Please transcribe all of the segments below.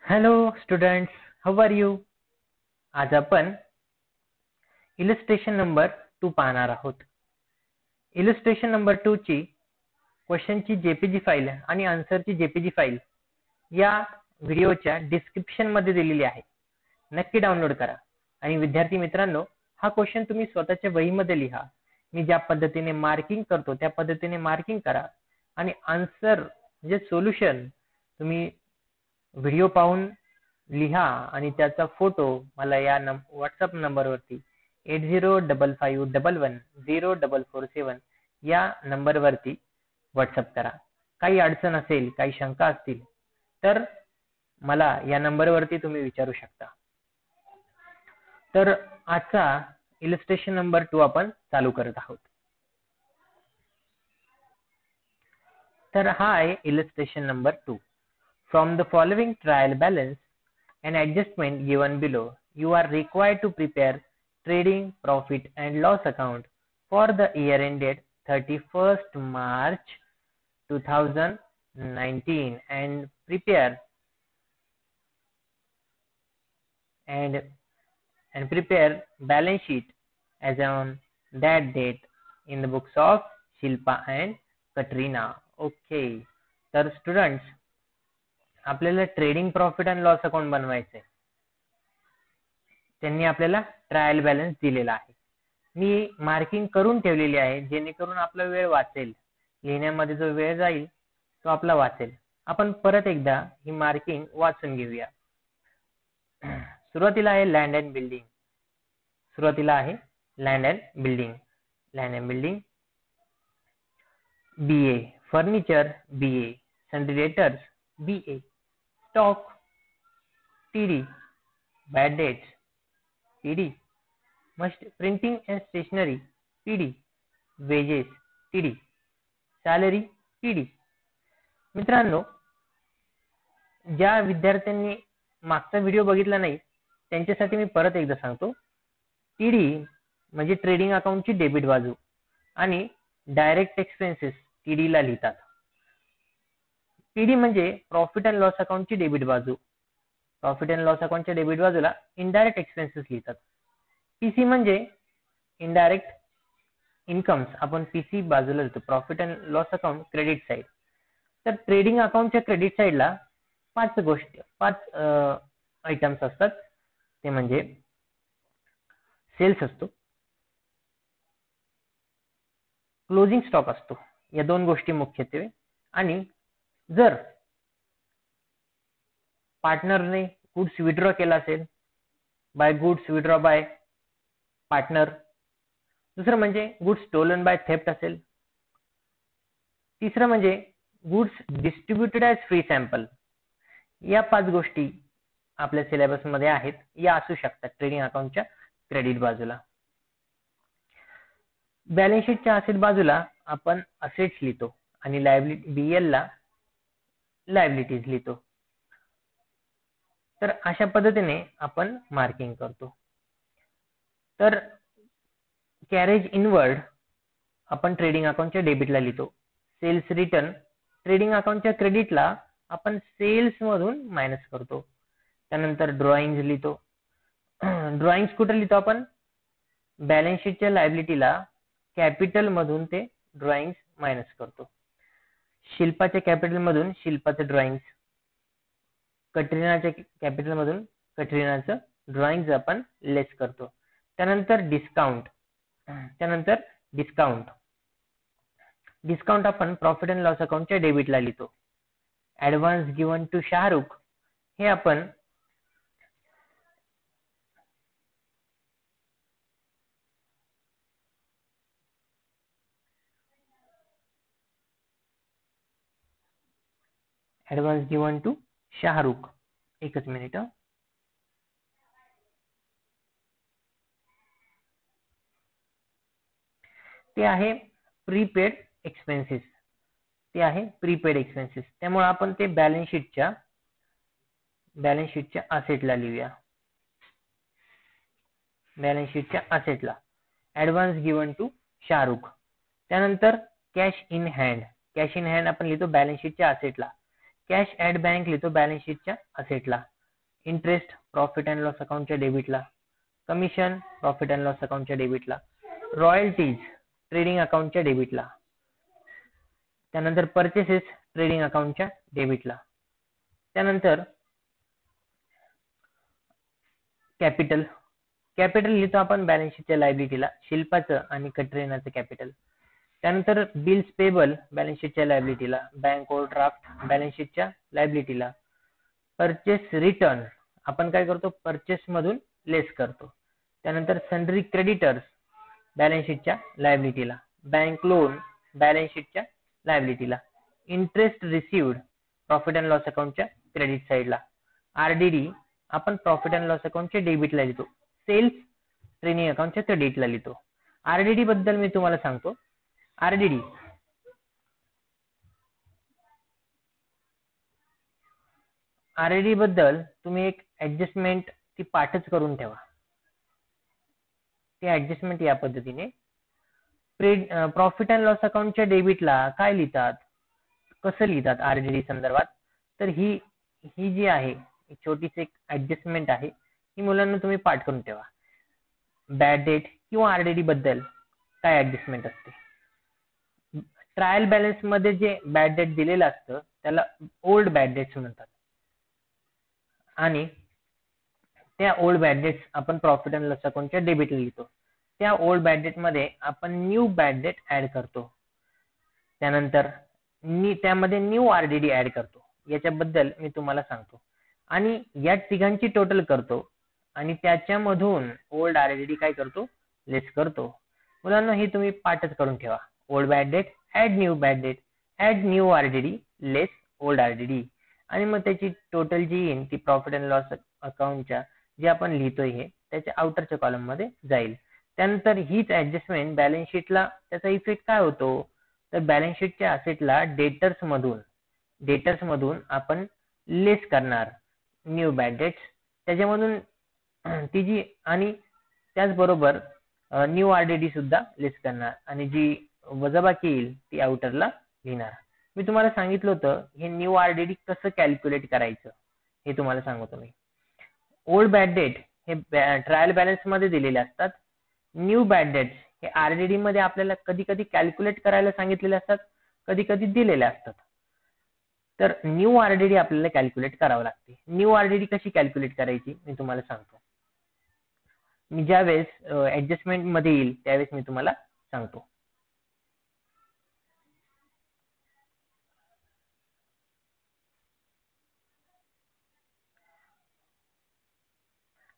Hello students, how are you? आज आपण illustration number 2 पाहणार आहोत. इलस्ट्रेशन नंबर 2 ची क्वेश्चनची जेपीजी फाईल आणि आन्सरची जेपीजी फाईल या व्हिडिओच्या डिस्क्रिप्शन मध्ये दिलेली आहे. नक्की डाउनलोड करा. आणि विद्यार्थी मित्रांनो, हा क्वेश्चन तुम्ही स्वतःच्या वहीमध्ये लिहा. मी ज्या पद्धतीने मार्किंग करतो त्या पद्धतीने मार्किंग करा आणि आन्सर म्हणजे सोल्युशन तुम्ही व्हिडिओ पाहून लिहा आणि त्याचा फोटो मला या व्हॉट्सअप नंबरवरती 8055110447 या नंबरवरती व्हॉट्सअप करा. काही अडचण असेल, काही शंका असतील तर मला या नंबरवरती तुम्ही विचारू शकता. तर आजचा इलस्ट्रेशन नंबर 2 आपण चालू करत आहोत. तर हा आहे illustration number 2. From the following trial balance and adjustment given below, you are required to prepare trading profit and loss account for the year ended 31st March 2019 and prepare balance sheet as on that date in the books of Shilpa and Katrina. Okay. तर students, आपल्याला trading profit and loss account बनवायचे. त्यांनी आपल्याला trial balance दिलेला आहे. मी marking करून ठेवलेली आहे जेणेकरून आपला वेळ वाचेल. लिहिण्यामध्ये जो वेळ जाईल तो आपला वाचेल. आपण परत एकदा ही मार्किंग वाचून घेऊया. सुरुवातीला आहे land and building. Land and building BA, furniture BA, sundry debtors BA, stock TD, bad debts TD, printing and stationery PD, wages TD, salary TD. मित्रांनो, ज्या विद्यार्थ्यांनी मागचा व्हिडिओ बघितला नाही त्यांच्यासाठी मी परत एकदा सांगतो. TD म्हणजे ट्रेडिंग अकाउंटची डेबिट बाजू आणि डायरेक्ट एक्सपेन्सेस TD ला लिहितात. PD म्हणजे प्रॉफिट अँड लॉस अकाउंटची डेबिट बाजू. प्रॉफिट अँड लॉस अकाउंटच्या डेबिट बाजूला इनडायरेक्ट एक्सपेन्सेस लिहितात. PC म्हणजे इनडायरेक्ट इन्कम्स. आपण PC बाजूला लिहितो. Profit and loss account credit side. तर ट्रेडिंग अकाउंटच्या क्रेडिट साइडला 5 आयटम्स असतात. ते म्हणजे सेल्स असतो, क्लोजिंग स्टॉक असतो. या दोन गोष्टी मुख्यत्वे. आणि जर पार्टनरने गुड्स विड्रॉ केला असेल, by goods withdraw by partner. दुसरं म्हणजे गुड्स स्टोलन बाय थेफ्ट असेल. तिसरं म्हणजे goods distributed as free sample. या 5 गोष्टी आपल्या सिलेबस मध्ये आहेत. या असू शकतात ट्रेडिंग अकाउंटच्या क्रेडिट बाजूला. बॅलन्स शीटच्या असेट बाजूला आपण असेट्स लिहितो आणि लायबिलिटी BL ला लायबिलिटीज लिहितो. तर अशा पद्धतीने आपण मार्किंग करतो. तर कॅरेज इनवर्ड आपण ट्रेडिंग अकाउंटच्या डेबिटला लिहितो. सेल्स रिटर्न ट्रेडिंग अकाउंटच्या क्रेडिटला आपण सेल्स मधून मायनस करतो. त्यानंतर ड्रॉइंग लिहितो. ड्रॉइंग कुठे लिहितो आपण? बॅलन्स शीटच्या लायबिलिटीला कॅपिटल मधून ते ड्रॉइंग मायनस करतो. शिल्पाच्या कॅपिटल मधून शिल्पाचं ड्रॉइंग, कटरीनाच्या कॅपिटल मधून कटरीनाचं ड्रॉइंग आपण लेस करतो. त्यानंतर डिस्काउंट आपण प्रॉफिट अँड लॉस अकाउंटच्या डेबिटला लिहितो. ऍडव्हान्स गिवन टू शाहरुख हे आपण ऍडव्हान्स गिवन टू शाहरुख. एकच मिनिट. ते आहे प्रीपेड एक्सपेन्सेस. त्यामुळे आपण ते बॅलन्स शीटच्या असेटला लिहूया. Advance given to Shahrukh. त्यानंतर कॅश इन हँड आपण लिहितो बॅलन्स शीटच्या असेटला. कॅश ॲट बँक लिहितो बॅलन्स शीटच्या असेटला. इंटरेस्ट प्रॉफिट अँड लॉस अकाउंटच्या डेबिटला, कमिशन प्रॉफिट अँड लॉस अकाउंटच्या डेबिटला, रॉयल्टीज ट्रेडिंग अकाउंटच्या डेबिटला, त्यानंतर परचेसेस ट्रेडिंग अकाउंटच्या डेबिटला, त्यानंतर कॅपिटल लिहितो आपण बॅलन्स शीटच्या लायबिलिटीला, शिल्पाचं आणि कटरीनाचं कॅपिटल. त्यानंतर बिल्स पेबल बॅलन्स शीटच्या लायबिलिटीला, बँक ओव्हरड्राफ्ट बॅलन्स शीटच्या लायबिलिटीला, परचेस रिटर्न आपण काय करतो, परचेस मधून लेस करतो. त्यानंतर सन्ड्री क्रेडिटर्स बॅलन्स शीटच्या लायबिलिटीला, बँक लोन बॅलन्स शीटच्या लायबिलिटीला, interest received profit and loss अकाउंटच्या क्रेडिट साईडला, आरडीडी आपण प्रॉफिट अँड लॉस अकाउंटच्या डेबिटला लिहितो, सेल्स ट्रेनिंग अकाउंटच्या क्रेडिटला लिहितो. आरडीडी बद्दल मी तुम्हाला सांगतो. आरडीडी बद्दल तुम्ही एक ऍडजस्टमेंट ती पाठच करून ठेवा. ती ऍडजस्टमेंट या पद्धतीने, प्रॉफिट अँड लॉस अकाउंटच्या डेबिटला काय लिहितात, कसं लिहितात आरडीडी संदर्भात, तर ही जी आहे छोटीशी एक ऍडजस्टमेंट आहे, ही मुलांना तुम्ही पाठ करून ठेवा. बॅड डेट किंवा आरडीडी बद्दल काय ऍडजस्टमेंट असते. ट्रायल बॅलन्स मध्ये जे बॅड डेट दिलेलं असतं त्याला ओल्ड बॅड डेट्स म्हणतात, आणि त्या ओल्ड बॅड डेट्स आपण प्रॉफिट अँड लॉस अकाउंटच्या डेबिटला लिहितो. त्या ओल्ड बॅड डेट मध्ये आपण न्यू बॅड डेट ऍड करतो. त्यानंतर त्यामध्ये न्यू आरडीडी ऍड करतो. याच्याबद्दल मी तुम्हाला सांगतो, आणि या तिघांची टोटल करतो आणि त्याच्यामधून ओल्ड आरडीडी काय करतो, लेस करतो. मुलांना हे तुम्ही पाठच करून ठेवा. Old bad debt add new bad debt add new RDD less old RDD, आणि मग त्याची टोटल जी येईल ती प्रॉफिट अँड लॉस अकाउंटच्या जे आपण लिहितोय हे त्याच्या आउटरच्या कॉलम मध्ये जाईल. त्यानंतर हीच ऍडजस्टमेंट बॅलन्स शीटला त्याचा इफेक्ट काय होतो, तर बॅलन्स शीटच्या असेटला डेटर्स मधून आपण लेस करणार न्यू बॅड डेट्स, त्याच्यामधून ती जी, आणि त्याचबरोबर न्यू आरडीडी सुद्धा लेस करणार, आणि जी वजाबाकी येईल ती आउटरला लिहिणार. मी तुम्हाला सांगितलं होतं हे न्यू आरडीडी कसं कॅल्क्युलेट करायचं हे तुम्हाला सांगतो मी. ओल्ड बॅड डेट हे ट्रायल बॅलन्स मध्ये दिलेले असतात. न्यू बॅड डेट्स हे आरडीडी मध्ये आपल्याला कधी कधी कॅल्क्युलेट करायला सांगितलेले असतात, कधी कधी दिलेले असतात. तर न्यू आरडीडी आपल्याला कॅल्क्युलेट करावं लागते. न्यू आरडीडी कशी कॅल्क्युलेट करायची मी तुम्हाला सांगतो. मी ज्यावेळेस ऍडजस्टमेंट मध्ये येईल त्यावेळेस मी तुम्हाला सांगतो.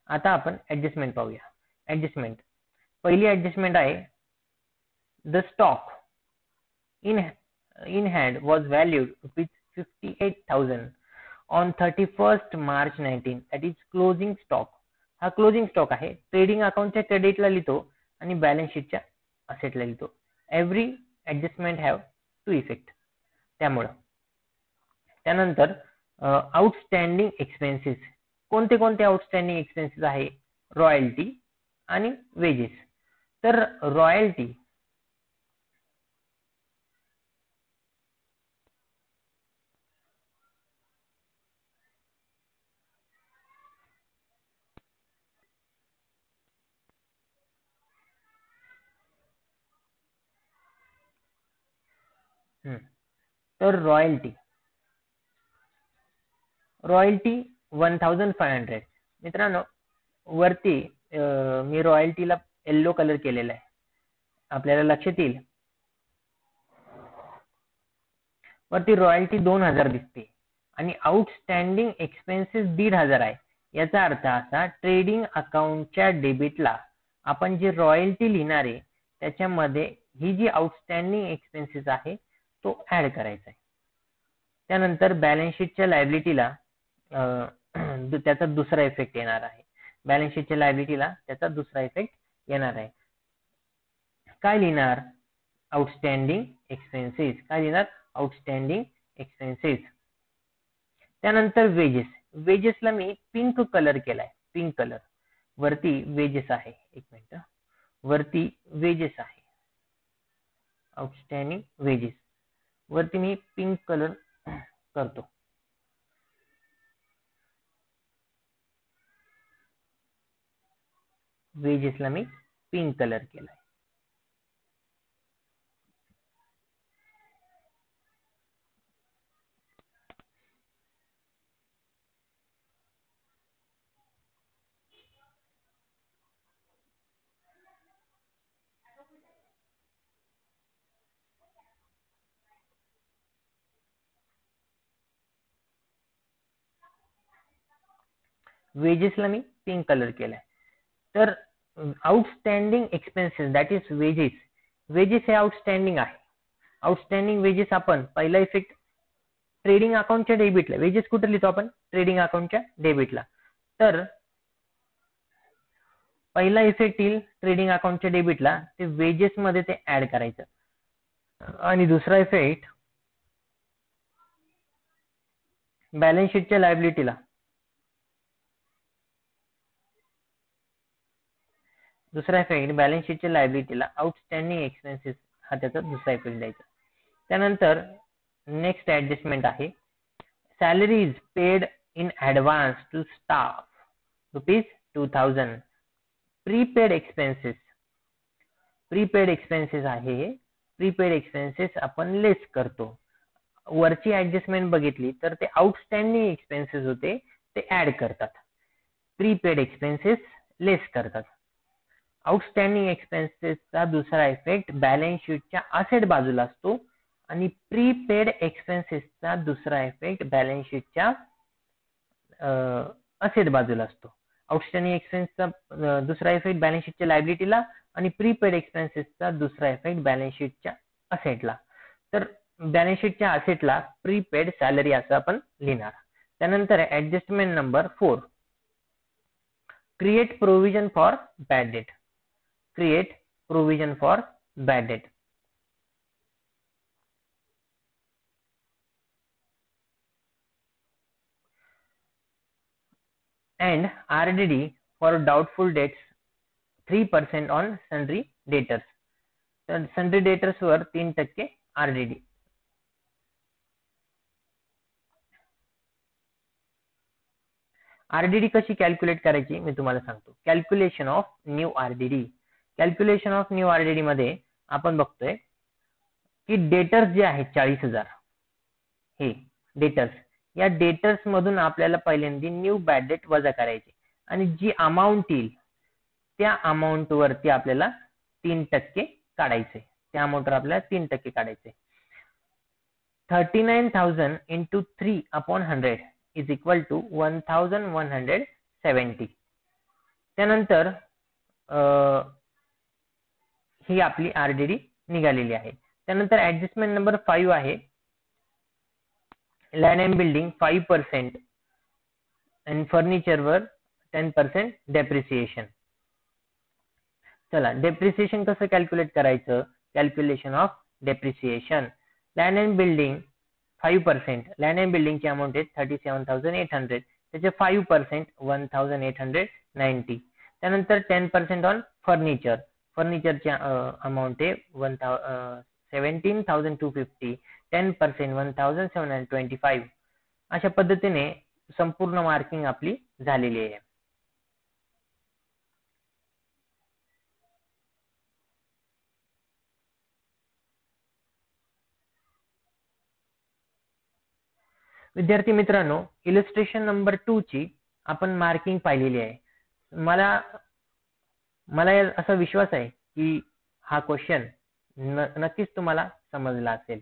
आता आपण ऍडजस्टमेंट पाहूया. ऍडजस्टमेंट, पहिली ऍडजस्टमेंट आहे, the stock in hand was valued with 58,000 on 31st March 19, that is closing stock. हा क्लोजिंग स्टॉक आहे. ट्रेडिंग अकाउंटच्या क्रेडिटला लिहितो आणि बॅलन्स शीटच्या असेटला लिहितो. Every adjustment have to effect. त्यानंतर आउटस्टँडिंग एक्सपेन्सेस, कोणते आउटस्टँडिंग एक्सपेन्सेस आहे, रॉयल्टी आणि वेजेस. तर रॉयल्टी तर रॉयल्टी 1500. मित्रांनो, वरती मी रॉयल्टीला येल्लो कलर केलेला आहे, आपल्याला लक्षात येईल. वरती रॉयल्टी 2000 दिसते आणि आउटस्टँडिंग एक्सपेन्सेस 1500 आहे. याचा अर्थ असा, ट्रेडिंग अकाउंटच्या डेबिटला आपण जे रॉयल्टी लिहिणार आहे त्याच्यामध्ये ही जी आउटस्टँडिंग एक्सपेन्सेस आहे तो ऍड करायचा आहे. त्यानंतर बॅलन्स शीटच्या लायबिलिटीला त्याचा दुसरा इफेक्ट येणार आहे. बॅलन्स शीटच्या लायबिलिटीला त्याचा दुसरा इफेक्ट येणार आहे. काय लिहिणार, आउटस्टँडिंग एक्सपेन्सेस. काय लिहिणार, आउटस्टँडिंग एक्सपेन्सेस. त्यानंतर वेजेसला मी पिंक कलर केलाय, पिंक कलर. वरती वेजेस आहे, एक मिनिट, वरती वेजेस आहे, आउटस्टँडिंग वेजेस. वरती मी पिंक कलर करतो. वेजेसला मी पिंक कलर केलाय. वेजेसला मी पिंक कलर केलाय. तर outstanding expenses that is wedges, wedges हे आउटस्टँडिंग आहे. आउटस्टँडिंग वेजेस आपण पहिला इफेक्ट ट्रेडिंग अकाउंटच्या डेबिटला, वेजेस कुठे लिहितो आपण? ट्रेडिंग अकाउंटच्या डेबिटला. तर पहिला इफेक्ट येईल ट्रेडिंग अकाउंटच्या डेबिटला, ते वेजेस मध्ये ते ऍड करायचं. आणि दुसरा इफेक्ट बॅलन्स शीटच्या लायबिलिटीला, दुसरा इफेक्ट बॅलन्स शीटच्या लायबिलिटीला आउटस्टँडिंग एक्सपेन्सेस हा त्याचा दुसरा इफेक्ट द्यायचा. त्यानंतर नेक्स्ट ऍडजस्टमेंट आहे salaries paid in advance to staff ₹2000. Prepaid expenses, prepaid expenses आहे, प्रीपेड एक्सपेन्सेस आपण लेस करतो. वरची ऍडजस्टमेंट बघितली तर ते आउटस्टँडिंग एक्सपेन्सेस होते ते ऍड करतात, प्रीपेड एक्सपेन्सेस लेस करतात. आउटस्टँडिंग एक्सपेन्सेसचा दुसरा इफेक्ट बॅलन्स शीटच्या असेट बाजूला असतो आणि प्रीपेड एक्सपेन्सेसचा दुसरा इफेक्ट बॅलन्स शीटच्या असेट बाजूला असतो. आउटस्टँडिंग एक्सपेन्सचा दुसरा इफेक्ट बॅलन्स शीटच्या लायबिलिटीला आणि प्रीपेड एक्सपेन्सेसचा दुसरा इफेक्ट बॅलन्स शीटच्या असेटला. तर बॅलन्स शीटच्या असेटला प्रीपेड सॅलरी असं आपण लिहिणार. त्यानंतर adjustment number 4, create provision for bad debt. Create provision for bad debt. And RDD for doubtful debts 3% on sundry debtors. तर sundry debtors वर 3% RDD. RDD कशी कॅल्क्युलेट करायची मी तुम्हाला सांगतो. Calculation of new RDD. Calculation of new RDD मध्ये आपण बघतोय की डेटर्स जे आहेत 40,000 हे डेटर्स, या डेटर्स मधून आपल्याला पहिल्यांदा न्यू बॅड डेट वजा करायची आणि जी अमाऊंट येईल त्या अमाऊंट वरती आपल्याला 3% काढायचे. त्या अमाऊंटवर आपल्याला 3% काढायचे. 39,000 into 3/100 is equal to 1,170. त्यानंतर ही आपली RDD निघालेली आहे. त्यानंतर ऍडजस्टमेंट नंबर 5 आहे लँड अँड बिल्डिंग 5% आणि फर्निचरवर 10% डेप्रिसिएशन. चला डेप्रिसिएशन कसं कॅल्क्युलेट करायचं? Calculation of depreciation. Land and building 5%, land and बिल्डिंगची अमाऊंट आहे 37,800, त्याचे 5% 1,890. त्यानंतर 10% ऑन फर्निचर, फर्निचरची अमाऊंट आहे 17,250, 10% 1,725. अशा पद्धतीने संपूर्ण मार्किंग आपली झालेली आहे. विद्यार्थी मित्रांनो, इलस्ट्रेशन नंबर 2 ची आपण मार्किंग पाहिलेली आहे. मला असा विश्वास आहे की हा क्वेश्चन नक्कीच तुम्हाला समजला असेल.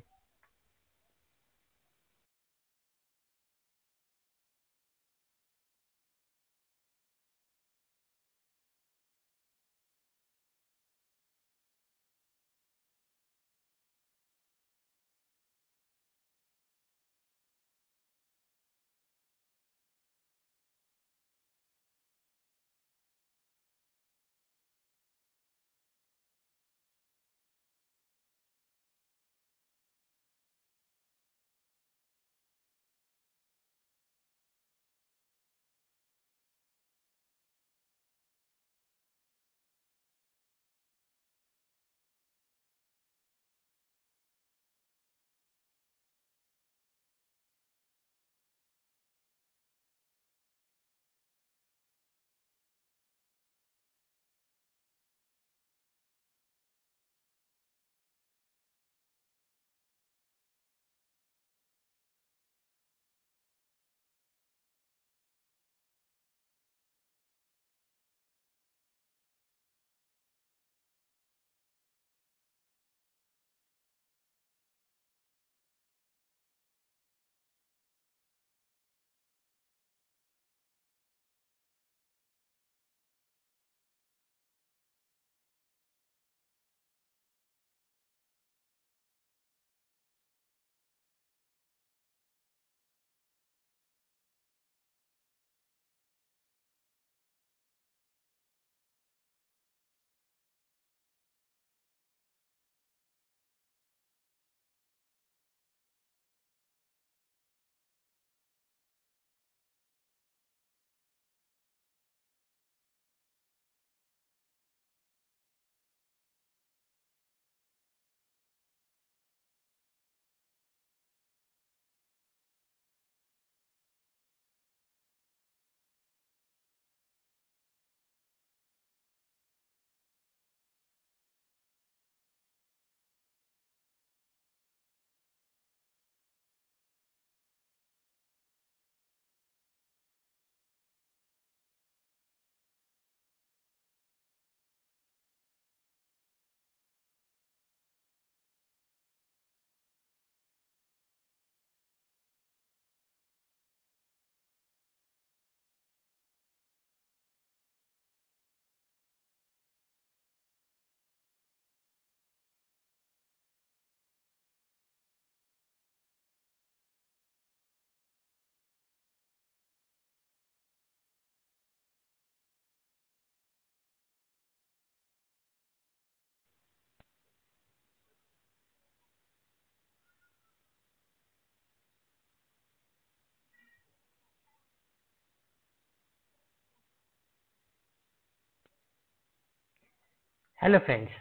हॅलो फ्रेंड्स,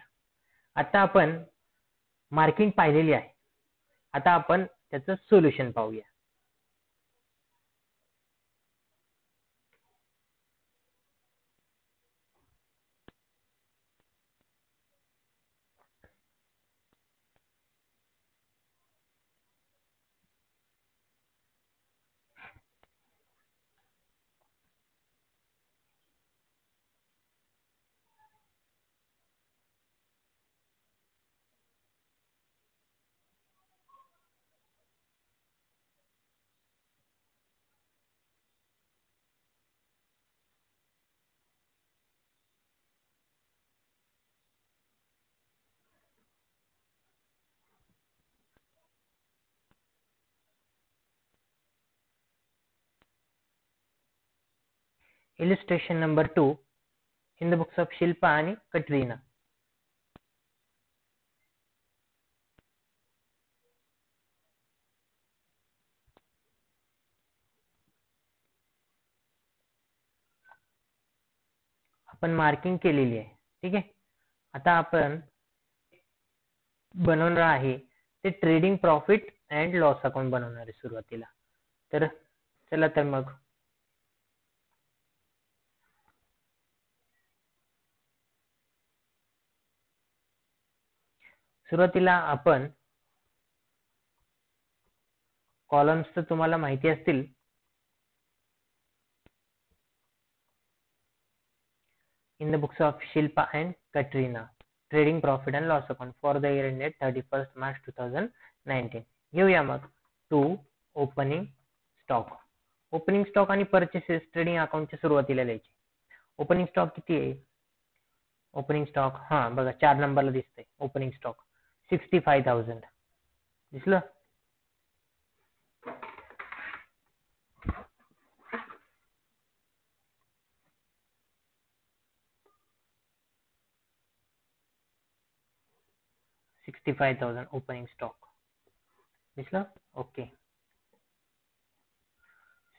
आता आपण मार्किंग पाहिलेली आहे. आता आपण त्याचं सोल्युशन पाहूया. Illustration number 2 in the books of Shilpa and Katrina. आपण मार्किंग केलेली आहे. ठीक आहे. आता आपण बनवणार आहे ते trading profit and loss account बनवणार आहे सुरुवातीला. तर चला तर मग सुरुवातीला आपण कॉलम्स तर तुम्हाला माहिती असतील. In the books of Shilpa and Katrina, trading profit and loss account for the year ended 31st March 2019. घेऊया मग to opening stock. Opening stock आणि परचेसेस ट्रेडिंग अकाउंटच्या सुरुवातीला लिहायचे. ओपनिंग स्टॉक किती आहे? ओपनिंग स्टॉक बघा 4 नंबरला दिसतंय. ओपनिंग स्टॉक 65,000 दिसलं. $65,000 ओपनिंग स्टॉक दिसलं. ओके.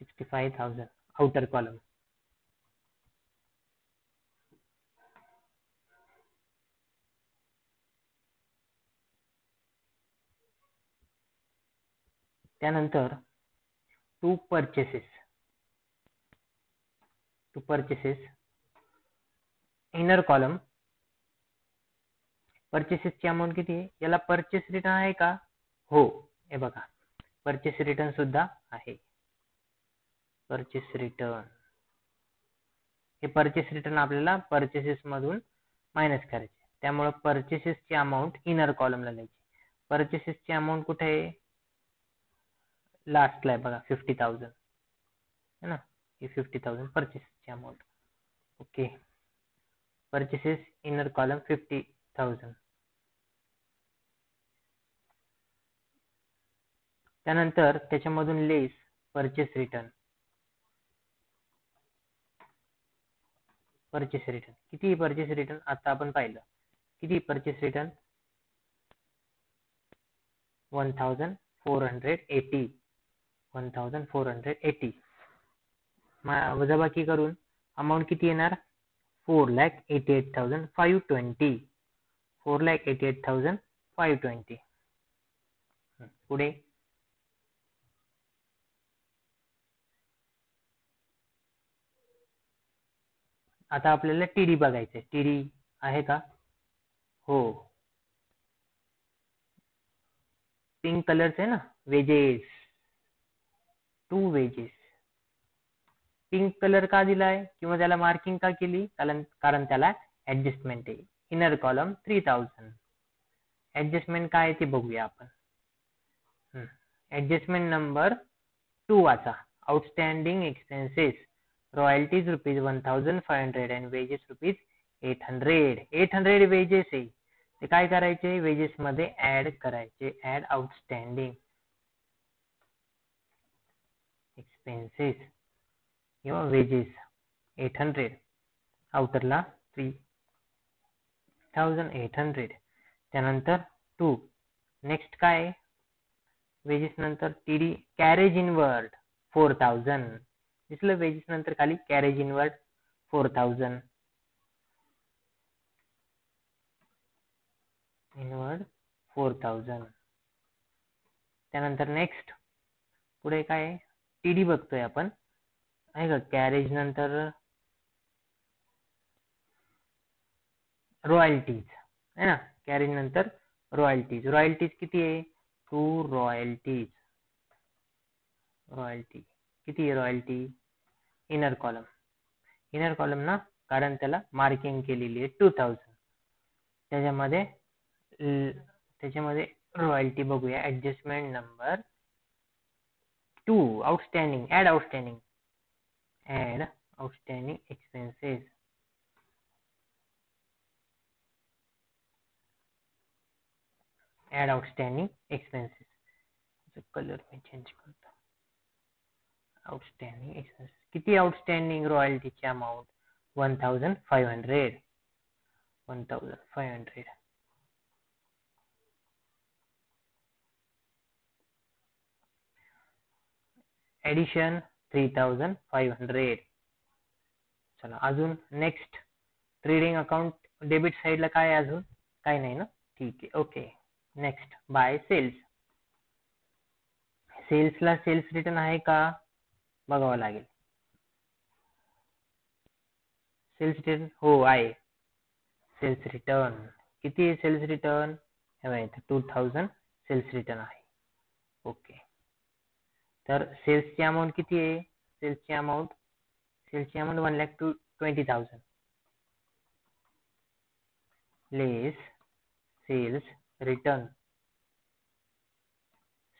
65,000 outer column. त्यानंतर टू परचेसेस इनर कॉलम. परचेसेसची अमाऊंट किती आहे? याला परचेस रिटर्न आहे का? हो, हे बघा परचेस रिटर्न सुद्धा आहे. परचेस रिटर्न, हे परचेस रिटर्न आपल्याला परचेसेस मधून मायनस करायचे. त्यामुळे परचेसेसची अमाऊंट इनर कॉलमला लिहायची. परचेसेसची अमाऊंट कुठे आहे? लास्टला आहे बघा 50,000 है ना. ही 50,000 परचेसेसची amount. Okay. Purchases inner column 50,000. त्यानंतर त्याच्यामधून less purchase return. Purchase return किती? परचेस रिटर्न आता आपण पाहिलं किती परचेस रिटर्न? 1480. 1480 वजाबाकी करून अमाऊंट किती येणार? 4,88,520. 4,88,520. पुढे आता आपल्याला टीडी बघायचे. टीडी आहे का? हो, पिंक कलरचे आहे ना. Wages, to wages. Pink colour का दिलाय किंवा त्याला मार्किंग का केली? कारण त्याला ऍडजस्टमेंट आहे. Inner column 3000. ऍडजस्टमेंट काय ते बघूया आपण. ऍडजस्टमेंट नंबर 2 वाचा. Outstanding expenses royalties ₹1,500 and wedges ₹800. 800 wedges आहे ते काय करायचे? वेजेस मध्ये ऍड करायचे. ऍड आउटस्टँडिंग एक्सपेन्सेस किंवा वेजेस 800, आउटरला 3,800. त्यानंतर 2 नेक्स्ट काय? वेजेस नंतर टीडी कॅरेज इनवर्ड 4,000 दिसलं. वेजेस नंतर खाली कॅरेज इनवर्ड 4,000. इनवर्ड 4000. त्यानंतर नेक्स्ट पुढे काय आहे, टीडी बघतोय आपण, आहे का. कॅरेज नंतर रॉयल्टीज है ना, कॅरेज नंतर रॉयल्टीज. रॉयल्टीज किती आहे, 2 रॉयल्टीज. रॉयल्टी किती आहे, royalty inner column. Inner column ना, कारण त्याला मार्किंग केलेली आहे 2000. त्याच्यामध्ये रॉयल्टी बघूया. Adjustment number 2, outstanding. Add outstanding expenses. Add outstanding expenses. Colour मी चेंज करतो. आउटस्टँडिंग एक्सपेन्सेस किती, आउटस्टँडिंग रॉयल्टीची अमाऊंट 1500. 1500. एडिशन 3500. चला अजून नेक्स्ट, ट्रेडिंग अकाउंट डेबिट साइडला काय आहे, अजून काय नाही ना, ठीक आहे. Okay, next by sales. सेल्सला सेल्स रिटर्न आहे का बघावं लागेल. सेल्स रिटर्न हो आहे. सेल्स रिटर्न किती आहे, सेल्स रिटर्न हे माहिती 2000 सेल्स रिटर्न आहे. ओके, तर सेल्सची अमाऊंट किती आहे, सेल्सची अमाऊंट 1,20,000 लेस सेल्स रिटर्न.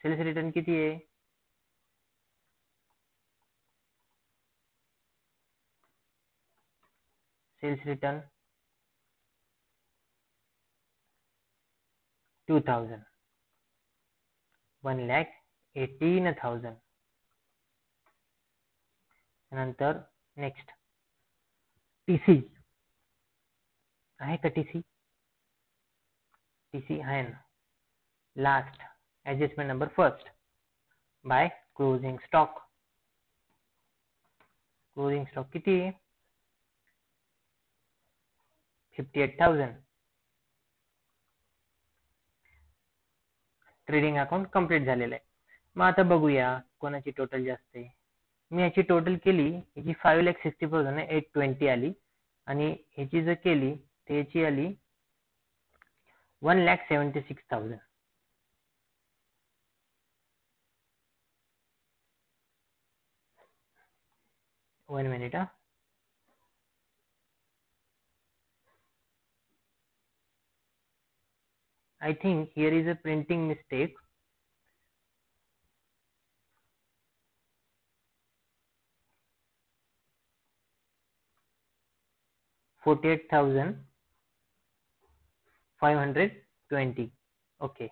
सेल्स रिटर्न किती आहे, सेल्स रिटर्न 2000. 1,18,000. नंतर नेक्स्ट टीसी आहे का, टीसी आहे ना. Last adjustment number first by closing stock. Closing stock किती आहे, 58,000. ट्रेडिंग अकाउंट कंप्लीट झालेलं आहे. मग आता बघूया कोणाची टोटल जास्त आहे. मी याची टोटल केली, याची 5,64,820 आली, आणि ह्याची जर केली तर याची आली 1,76,000. 1 minute. I think here is a printing mistake. $48,520. Okay,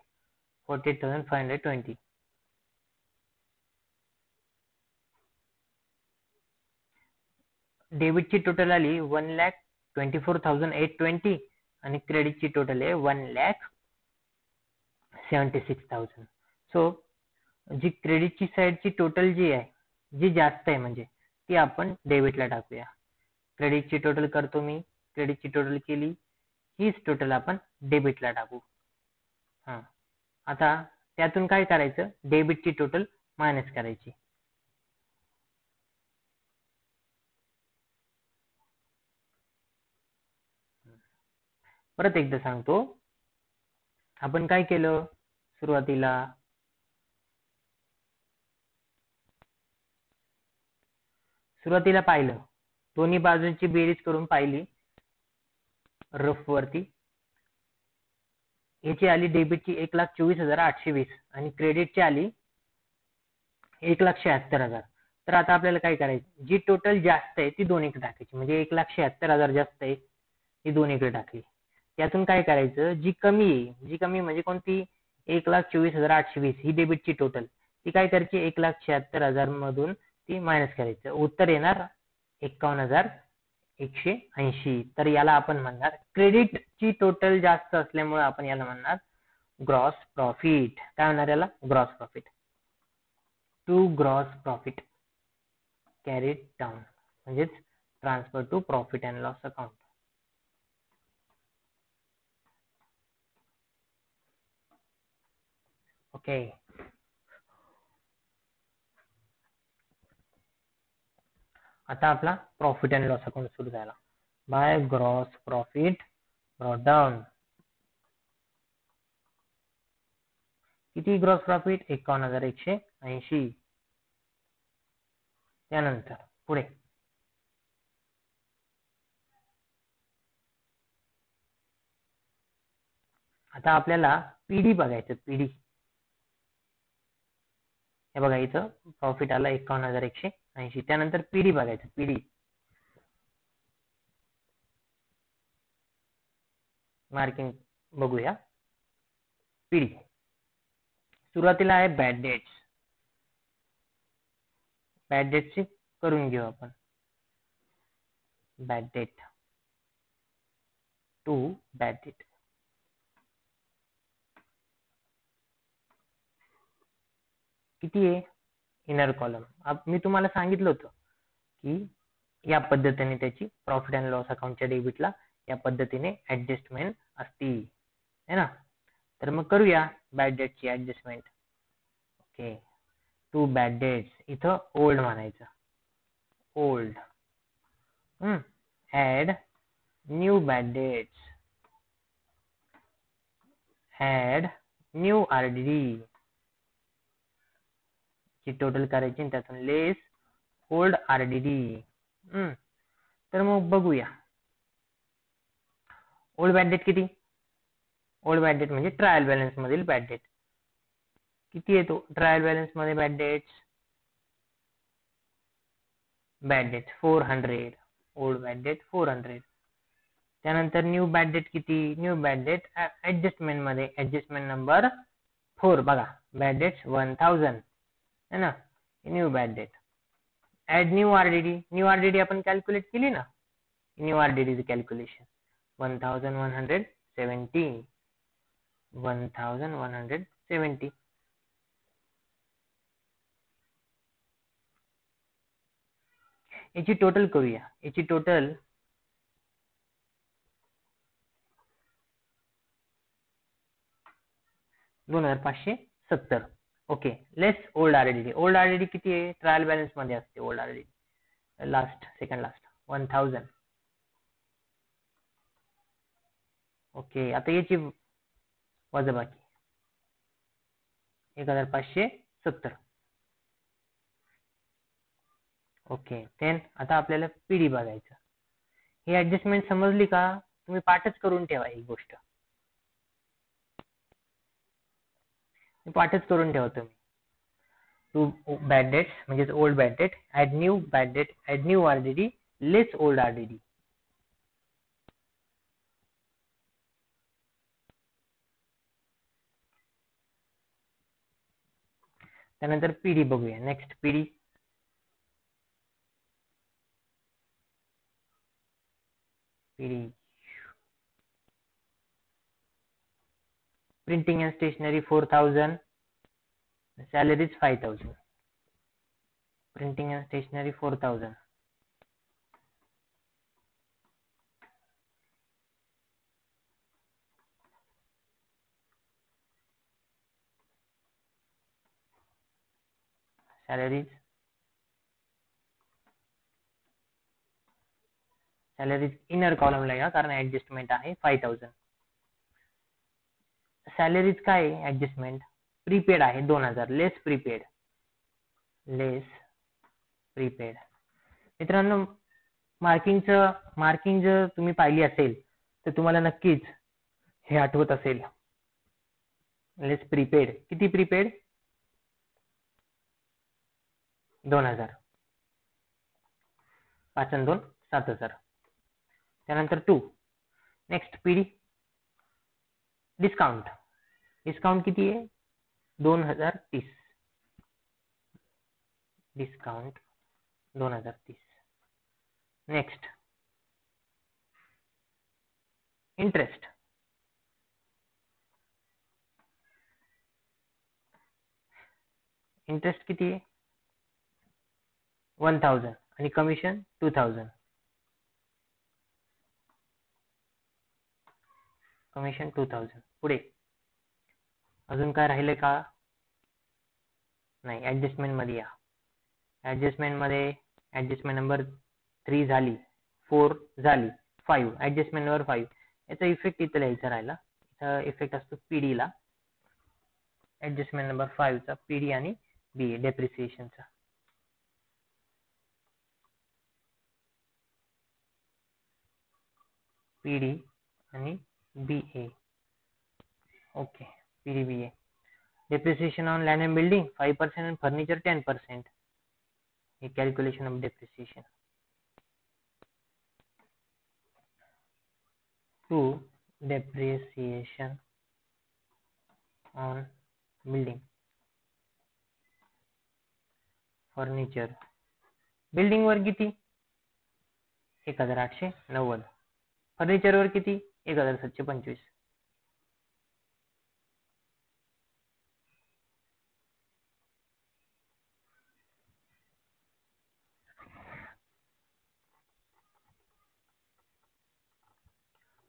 48,520. डेबिटची total आली 1,24,820 आणि क्रेडिटची टोटल आहे 1,76,000. सो जी क्रेडिटची साईडची टोटल जी आहे, जी जास्त आहे म्हणजे ती आपण डेबिटला टाकूया. क्रेडिटची टोटल करतो मी, क्रेडिटची टोटल केली, हीच टोटल आपण डेबिटला टाकू. हां, आता त्यातून काय करायचं, डेबिटची टोटल मायनस करायची. परत एकदा सांगतो, आपण काय केलं सुरुवातीला, पाहिलं, दोन्ही बाजूंची बेरीज करून पाहिली रफ वरती. याची आली डेबिटची 1,24,820 आणि क्रेडिटची आली 1,76,000. तर आता आपल्याला काय करायचं, जी टोटल जास्त आहे ती दोन्हीकडे टाकायची. म्हणजे 1,76,000 जास्त आहे, ती दोन्हीकडे टाकली. त्यातून काय करायचं, जी कमी आहे, जी कमी म्हणजे कोणती, 1,24,820 ही डेबिटची टोटल, ती काय करायची, 1,76,000 मधून ती मायनस करायचं. उत्तर येणार 51,180. तर याला आपण म्हणणार, क्रेडिटची टोटल जास्त असल्यामुळे आपण याला म्हणणार ग्रॉस प्रॉफिट. काय म्हणणार याला, gross profit. To gross profit carried down म्हणजेच transfer to profit and loss account. Okay, आता आपला प्रॉफिट अँड लॉस अकाउंट सुरू झाला. By gross profit brought down. किती ग्रॉस प्रॉफिट? 51,180. त्यानंतर पुढे आता आपल्याला पीडी बघायचं. पीडी हे बघा, इथं प्रॉफिट आला 51,180. त्यानंतर पीडी बघायचं. पीडी मार्किंग बघूया. पीडी सुरुवातीला आहे बॅड डेट्स. बॅड डेटची करून घेऊ आपण. Bad debt to bad debt. किती आहे? Inner column. मी तुम्हाला सांगितलं होतं की या पद्धतीने त्याची प्रॉफिट अँड लॉस अकाउंटच्या डेबिटला या पद्धतीने ऍडजस्टमेंट असती है ना. तर मग करूया बॅड डेटची adjustment. Okay, to bad debts. इथं ओल्ड म्हणायचं. Old. Add new bad debts. Add new RDD ची टोटल करायची आणि त्यातून लेस ओल्ड आरडीडी. तर मग बघूया ओल्ड बॅड डेट किती. ओल्ड बॅड डेट म्हणजे ट्रायल बॅलन्स मधील बॅड डेट. किती येतो ट्रायल बॅलन्स मध्ये bad debts? Bad debt 400. Old bad debt 400. त्यानंतर न्यू बॅड डेट किती? न्यू बॅड डेट ऍडजस्टमेंट मध्ये ऍडजस्टमेंट नंबर 4 बघा. बॅड डेट 1000 है ना. New bad debt. Add new RDD. New RDD आपण कॅल्क्युलेट केली ना. New RDD calculation 1170. 1170. याची टोटल करूया. याची total 2570. Okay, less old RDD. Old RDD किती आहे? ट्रायल बॅलन्स मध्ये असते old RDD. Last, second last 1000. Okay, आता याची वजाबाकी 1570. ओके, देन आता आपल्याला पीडी बघायचं. ही ऍडजस्टमेंट समजली का? तुम्ही पाठच करून ठेवा. ही गोष्ट पाठच करून ठेवा तुम्ही. टू बॅड डेट्स म्हणजे old bad debt. Add new bad debt. Add new RDD. Less old RDD. त्यानंतर पीडी बघूया. Next PD. PD printing and stationery 4000. Salaries 5000. Printing and stationery 4000. Salaries inner कॉलमला या कारण ऍडजस्टमेंट आहे 5000. सॅलरीज काय आहे adjustment? Prepaid आहे 2000. लेस प्रीपेड. लेस prepaid. मित्रांनो, मार्किंग जर तुम्ही पाहिली असेल तर तुम्हाला नक्कीच हे आठवत असेल. लेस प्रीपेड. किती प्रीपेड? 2000. 5 आणि 2 7000. त्यानंतर 2. Next PD. डिस्काउंट. डिस्काउंट किती आहे? 2030. डिस्काउंट 2030. Next interest. इंटरेस्ट किती आहे? 1000 आणि कमिशन 2000. कमिशन 2000. पुढे अजून काय राहिले का? नाही, ऍडजस्टमेंट मध्ये या. ऍडजस्टमेंट मध्ये ऍडजस्टमेंट नंबर 3 झाली, 4 झाली, 5 ऍडजस्टमेंट नंबर 5 याचा इफेक्ट इथं लिहायचा राहिला. याचा इफेक्ट असतो पीडी ला. ऍडजस्टमेंट नंबर 5 चा पीडी आणि बीए डेप्रिसिएशनचा. पीडी आणि BA. Okay, PD BA. Depreciation on land and building 5% and furniture 10%. A calculation of depreciation. To depreciation on building, furniture. Building वर किती? 1890. फर्निचर वर किती? 1725.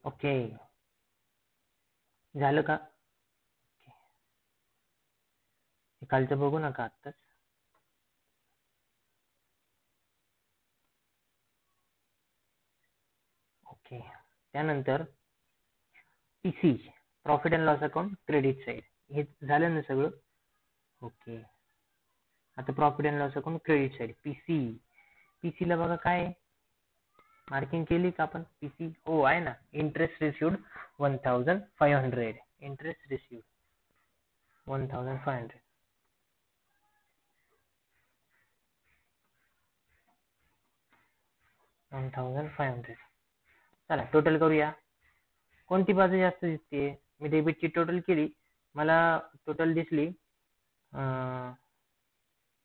ओके, झालं का? कालचं बघू नका आत्ताच. ओके, त्यानंतर PC profit and loss account credit side. हे झालं ना सगळं? ओके, आता profit and loss account credit side. PC ला बघा काय मार्किंग केली का आपण? पीसी हो आहे ना. Interest received 1500. Interest received 1500. चला टोटल करूया. कोणती बाजू जास्त दिसते? मी डेबिटची टोटल केली, मला टोटल दिसली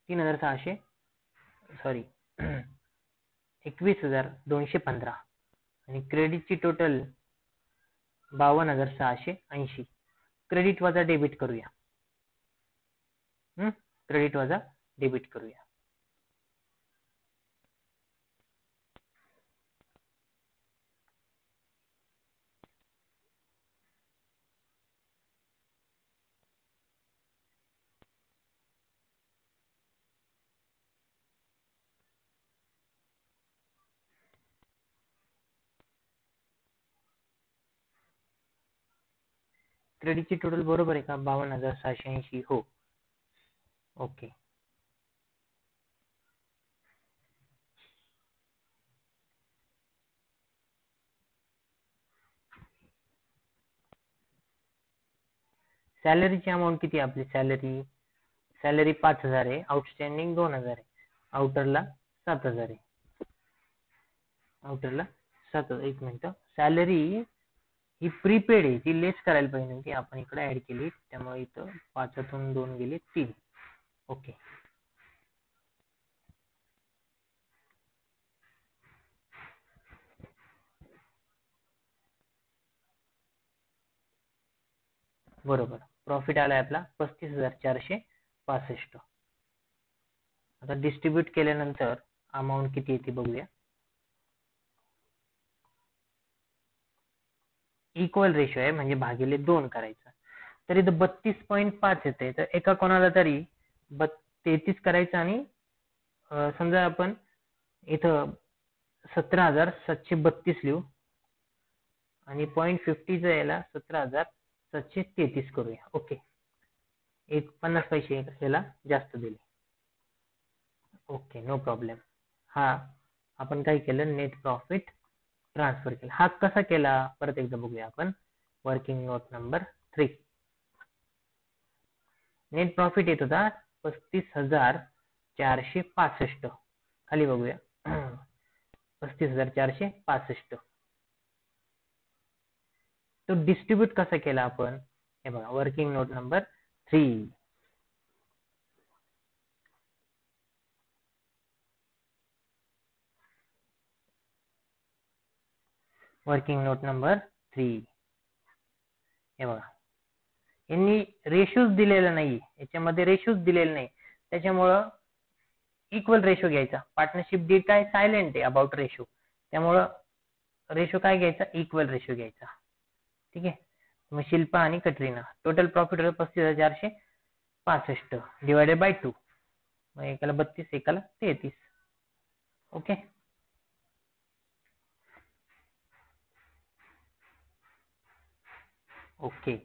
3600 सॉरी 21215 आणि क्रेडिटची टोटल 52680. क्रेडिट वजा डेबिट करूया. क्रेडिट वजा डेबिट करूया. क्रेडिटची टोटल बरोबर आहे का? 52680. हो. ओके, सॅलरीची अमाऊंट किती आहे आपली? सॅलरी 5000 आहे, आउटस्टँडिंग 2000 आहे, आउटरला 7000 आहे. आउटरला 7000. एक मिनिट, सॅलरी ही प्रीपेड आहे, ती लेस करायला पाहिजे होती, आपण इकडे ऍड केली, त्यामुळे इथं 5तून 2 गेले 3. ओके, बरोबर. प्रॉफिट आलाय आपला 35465. आता डिस्ट्रीब्यूट केल्यानंतर अमाऊंट किती येते बघूया. इक्वल रेशो आहे म्हणजे भागिले 2 करायचा. तर इथं 32.5 येते, तर एका कोणाला तरी 33 करायचं आणि समजा आपण इथं 17732 लिहू आणि 0.50 याला 17733 करूया. ओके, 50 पैसे याला जास्त दिले. Okay, no problem. हा आपण काय केलं? नेट प्रॉफिट ट्रान्सफर केला. हा कसा केला परत एकदा बघूया आपण. Working note number 3. Net profit येत होता 35465. खाली बघूया 35465. तो डिस्ट्रीब्यूट कसा केला आपण? हे बघा, working note number 3. Working note number 3 हे बघा, यांनी रेशोज दिलेला नाही, याच्यामध्ये रेशोज दिलेले नाही, त्याच्यामुळं इक्वल रेशो घ्यायचा. पार्टनरशिप डीड काय सायलेंट आहे अबाउट रेशो, त्यामुळं रेशो काय घ्यायचा? इक्वल रेशो घ्यायचा. ठीक आहे. मग शिल्पा आणि कटरीना टोटल प्रॉफिट होतं 35465 डिवायडेड बाय 2. मग एकाला 32, एकाला 33. ओके. ओके,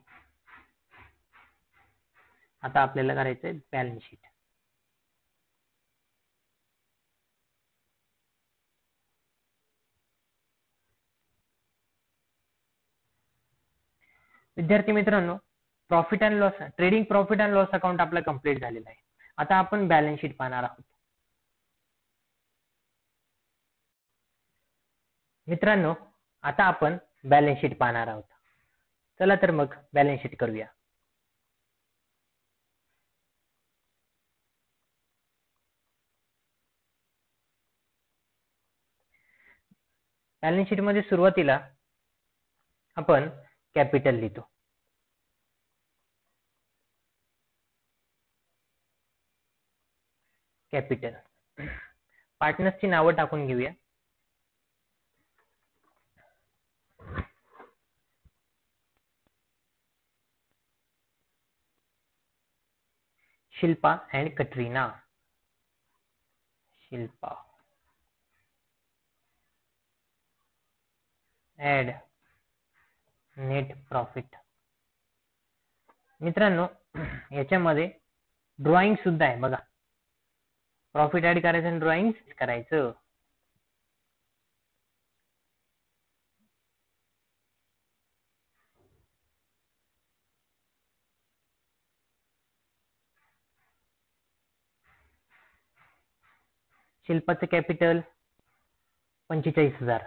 आता आपल्याला करायचंय बॅलन्स शीट. विद्यार्थी मित्रांनो, profit and loss, trading profit and loss account आपला कंप्लीट झालेला आहे. आता आपण बॅलन्स शीट पाहणार आहोत. मित्रांनो, आता आपण बॅलन्स शीट पाहणार आहोत. चला तर मग बॅलन्स शीट करूया. बॅलन्स शीट मध्ये सुरुवातीला आपण कॅपिटल लिहितो. कॅपिटल. पार्टनर्सची नावं टाकून घेऊया. Shilpa and Katrina. Shilpa. Add net profit. मित्रांनो, याच्यामध्ये ड्रॉइंग सुद्धा आहे बघा. प्रॉफिट ऍड करायचं आणि ड्रॉइंग करायचं. शिल्पाचं कॅपिटल 45,000.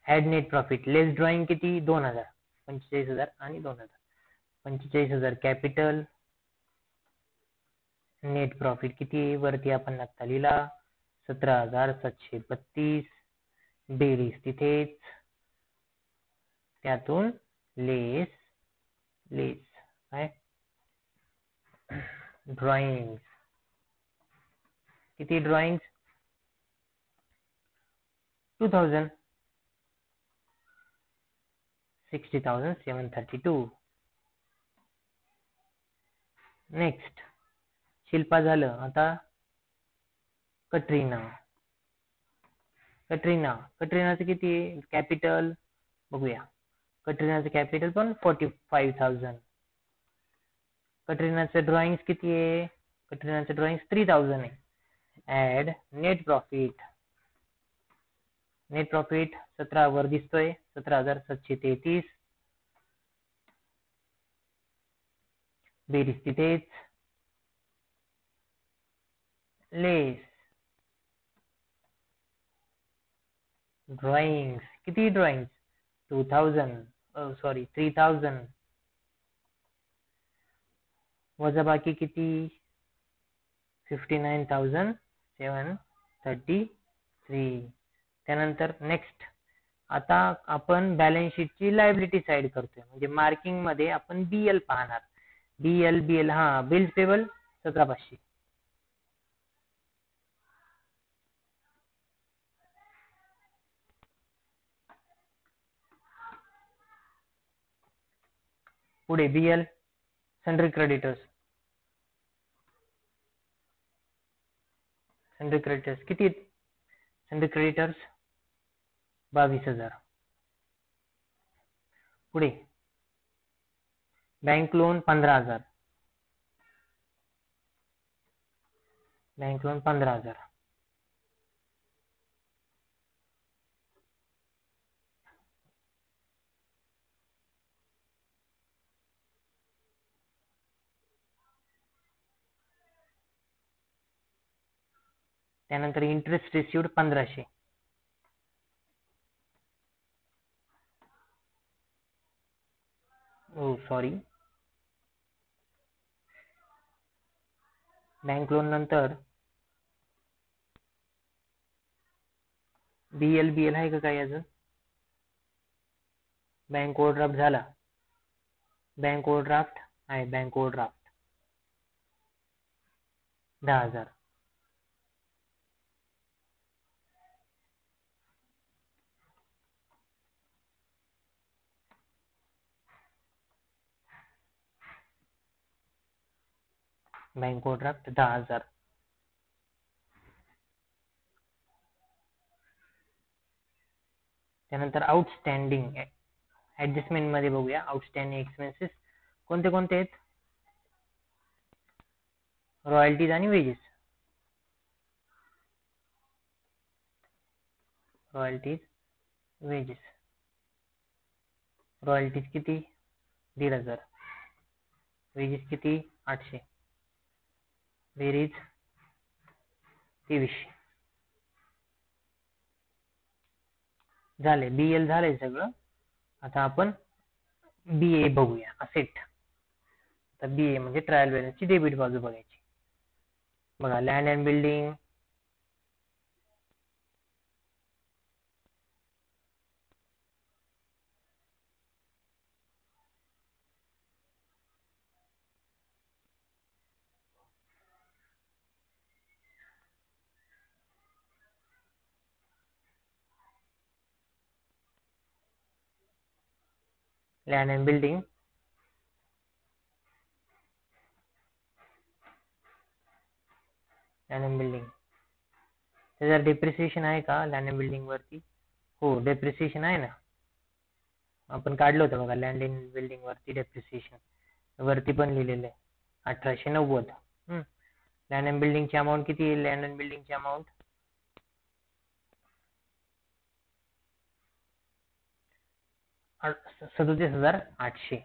ऍड नेट प्रॉफिट लेस ड्रॉइंग किती 2,000. 45,000 आणि 2,000. 45,000 कॅपिटल. नेट प्रॉफिट किती वरती आपण आता लिहिला 17,732. बेरीज तिथेच, त्यातून लेस काय ड्रॉइंग. किती ड्रॉइंग 2,000. 60,732. नेक्स्ट शिल्पा झालं. आता कटरीना. कटरीनाचं किती कॅपिटल बघूया. कटरीनाचं कॅपिटल पण 45,000. कटरीनाचं ड्रॉइंग किती आहे. कटरीनाचं ड्रॉइंग 3,000 आहे. Add net profit. Net profit 17 वर दिसतोय 17,733. बेरीज तिथेच, लेस ड्रॉइंग्स. किती ड्रॉइंग्स 2,000 सॉरी 3,000. वजा बाकी किती 59,733. त्यानंतर नेक्स्ट आता आपण बॅलन्स शीटची लायबिलिटी साइड करतोय. म्हणजे मार्किंग मध्ये आपण बीएल पाहणार. बीएल हा बिल्स पेबल 17,500. पुढे BL sundry creditors. Sundry creditors किती. Sundry creditors 22,000. पुढे बँक लोन 15,000. Bank loan 15,000. त्यानंतर interest received 1,500. Oh sorry, bank loan नंतर बीएल आहे का काही अजून. बँक ओव्हरड्राफ्ट झाला. बँक ओव्हरड्राफ्ट आहे. Bank overdraft 10,000. Bank overdraft 10,000. त्यानंतर आउटस्टँडिंग ऍडजस्टमेंट मध्ये बघूया. आउटस्टँडिंग एक्सपेन्सेस कोणते कोणते आहेत? रॉयल्टीज आणि वेजेस. Royalties, wedges. रॉयल्टीज किती? 1,500. वेजेस किती? 800. बेरीज 2300. झाले. BL झालंय सगळं. आता आपण BA बघूया. असेट. आता BA म्हणजे ट्रायल बॅलन्सची डेबिट बाजू बघायची. बघा, land and building, land and building, land and building. त्याच्यावर डेप्रिसिएशन आहे का लँड अँड बिल्डिंग वरती? हो, डेप्रिसिएशन आहे ना. आपण काढलं होतं बघा, लँड अँड बिल्डिंग वरती डेप्रिसिएशन वरती पण लिहिलेलं आहे 1890. लँड अँड बिल्डिंगची अमाऊंट किती आहे? लँड अँड बिल्डिंगची amount 37,800.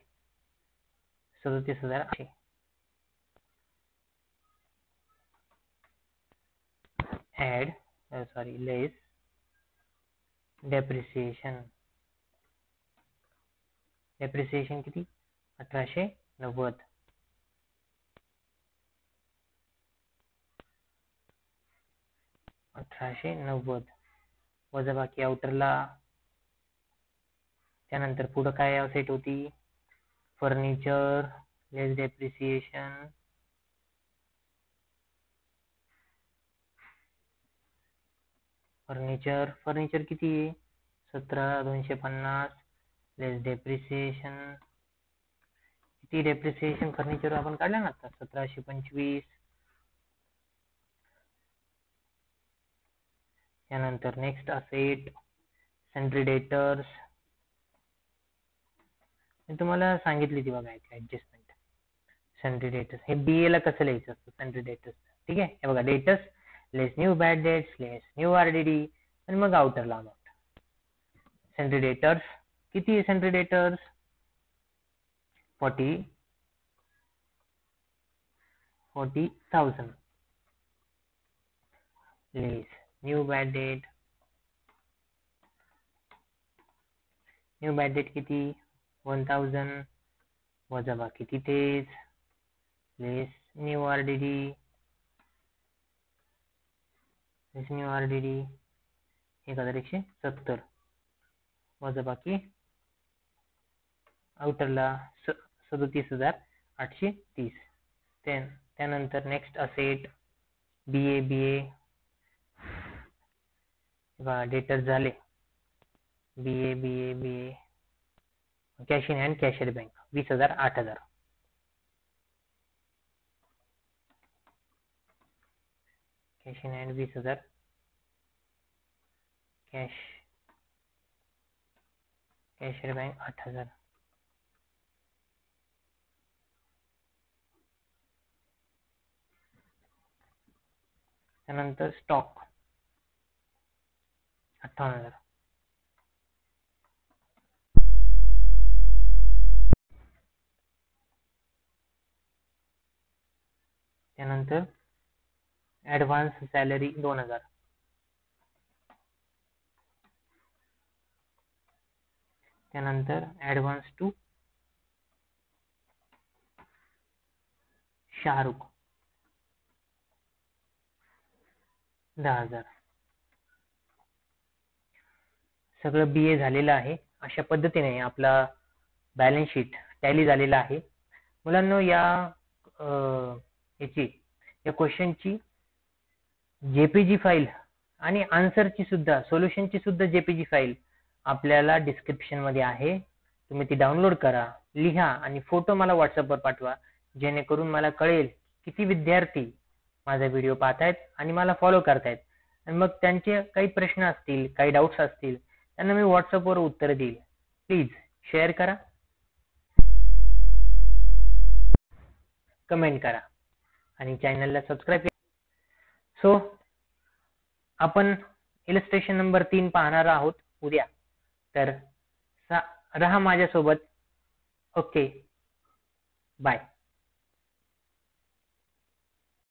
37,800. Add less depreciation. Depreciation किती? 1890. 1890 वजा बाकी आउटरला. त्यानंतर पुढं काय असेट होती? फर्निचर लेस डेप्रिसिएशन. फर्निचर किती आहे? 17,250 लेस डेप्रिसिएशन. किती डेप्रिसिएशन फर्निचर आपण काढलं ना आता? 1725. त्यानंतर नेक्स्ट असेट सन्ड्री डेटर्स. मी तुम्हाला सांगितली ती बघा ऍडजस्टमेंट. सन्ड्री डेटर्स हे BA ला कसं लिहायचं असतं? Sundry debtors. ठीक आहे, हे बघा, debtors less new bad debts less new RDD आणि मग आउटरला अमाऊंट. सन्ड्री डेटर्स किती आहे? Sundry debtors 40,000 less new bad debt. New bad debt किती? 1,000 वजा बाकी तिथेच लेस न्यू RDD. लेस न्यू RDD 1,170 वजा बाकी आउटरला 37,830. त्यानंतर नेक्स्ट असेट BA. डेटर झाले. BA cash in hand, cash at bank 20,000, 8,000. Cash in hand 20,000, cash at bank 8,000. त्यानंतर स्टॉक 58,000. त्यानंतर ऍडव्हान्स सॅलरी 2,000. त्यानंतर ऍडव्हान्स टू शाहरुख 10,000. सगळं BA झालेलं आहे. अशा पद्धतीने आपला बॅलन्स शीट टॅली झालेला आहे. मुलांनो, या क्वेश्चनची JPG फाईल आणि आन्सरची सुद्धा, सोल्युशनची सुद्धा JPG फाईल आपल्याला डिस्क्रिप्शन मध्ये आहे. तुम्ही ती डाउनलोड करा, लिहा आणि फोटो मला व्हॉट्सअपवर पाठवा, जेणेकरून मला कळेल किती विद्यार्थी माझा व्हिडिओ पाहतायत आणि मला फॉलो करतायत, आणि मग त्यांचे काही प्रश्न असतील, काही डाऊट्स असतील, त्यांना मी व्हॉट्सअपवर उत्तर देईल. प्लीज शेअर करा, कमेंट करा आणि चॅनलला सबस्क्राईब करा. सो आपण इलस्ट्रेशन नंबर 3 पाहणार आहोत उद्या. तर रहा माझ्यासोबत. Okay, bye.